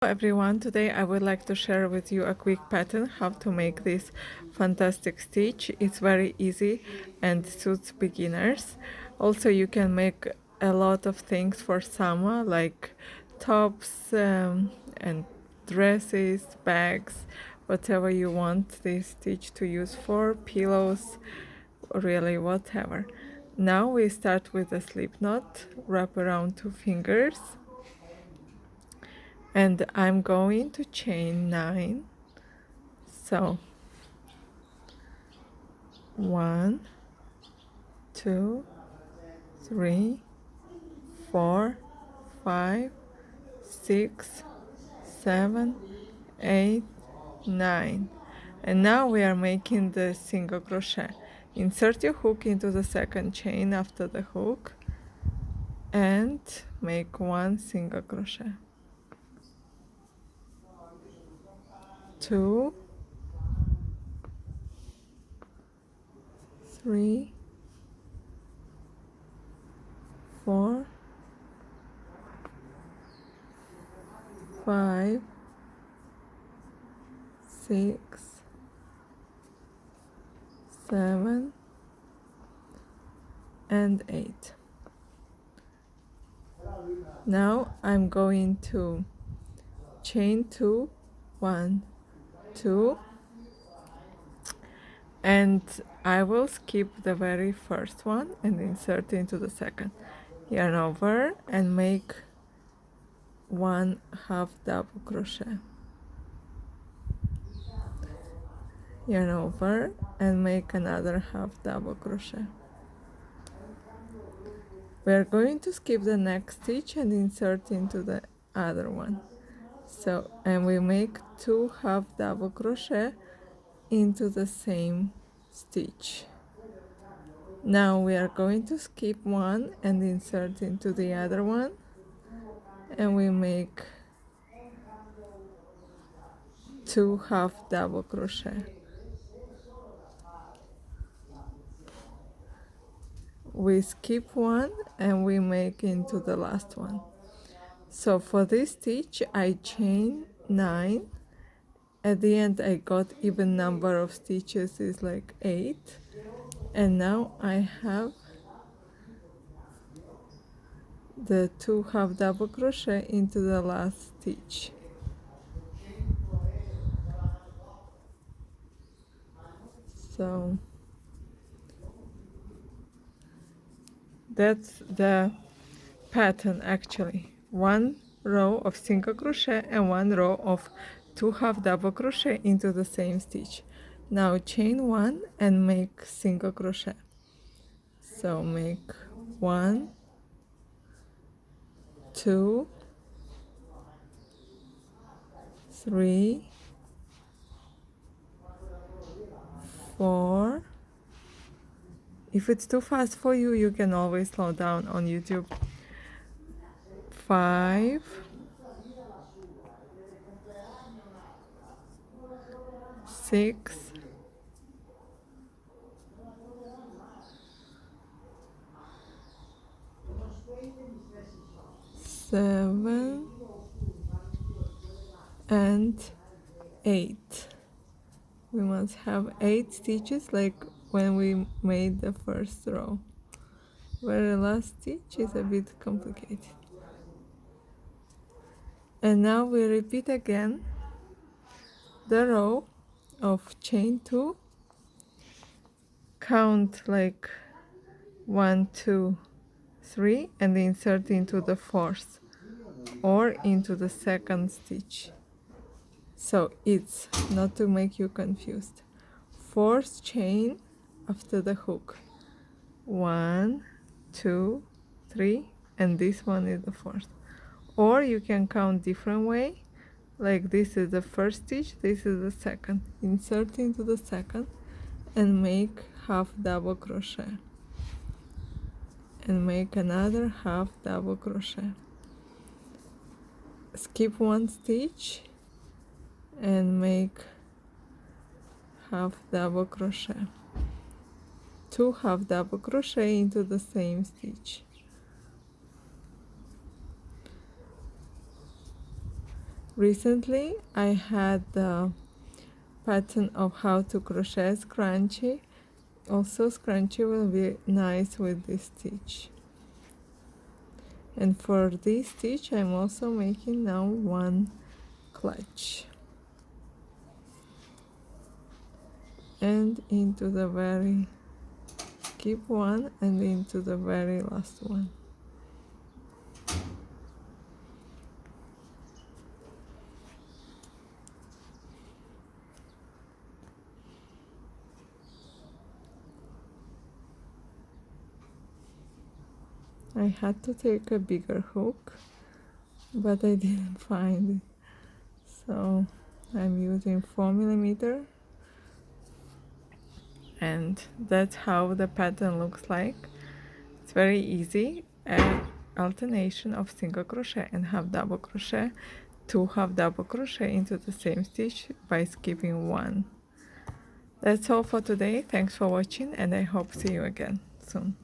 Hello everyone, today I would like to share with you a quick pattern how to make this fantastic stitch. It's very easy and suits beginners. Also you can make a lot of things for summer like tops and dresses, bags, whatever you want this stitch to use for, pillows, really whatever. Now we start with a slip knot, wrap around 2 fingers, and I'm going to chain 9. So 1, 2, 3, 4, 5, 6, 7, 8, 9. And now we are making the single crochet. Insert your hook into the second chain after the hook and make 1 single crochet. 2, 3, 4, 5, 6, 7, and 8. Now I'm going to chain 2, 1, 2, and I will skip the very first one and insert into the second. Yarn over and make 1 half double crochet. Yarn over and make another half double crochet. We're going to skip the next stitch and insert into the other one. So, and we make 2 half double crochet into the same stitch. Now we are going to skip one and insert into the other one, and we make 2 half double crochet. We skip one and we make into the last one. So for this stitch I chain 9. At the end I got even number of stitches is like 8, and now I have the 2 half double crochet into the last stitch. So that's the pattern actually. 1 row of single crochet and 1 row of 2 half double crochet into the same stitch. Now chain 1 and make single crochet. So make 1, 2, 3, 4. If it's too fast for you, you can always slow down on YouTube. 5, 6, 7, and 8. We must have 8 stitches like when we made the first row. Very last stitch is a bit complicated. And now we repeat again the row of chain 2, count like 1, 2, 3, and insert into the fourth or into the second stitch. So it's not to make you confused. Fourth chain after the hook. 1, 2, 3, and this one is the fourth. Or you can count different way, like this is the first stitch, this is the second. Insert into the second and make half double crochet, and make another half double crochet. Skip one stitch and make half double crochet. 2 half double crochet into the same stitch. Recently I had the pattern of how to crochet scrunchie. Also scrunchie will be nice with this stitch. And for this stitch I'm also making now one clutch and into the very, skip one and into the very last one. I had to take a bigger hook, but I didn't find it, so I'm using 4mm, and that's how the pattern looks like. It's very easy, an alternation of single crochet and half double crochet, 2 half double crochet into the same stitch by skipping one. That's all for today. Thanks for watching, and I hope to see you again soon.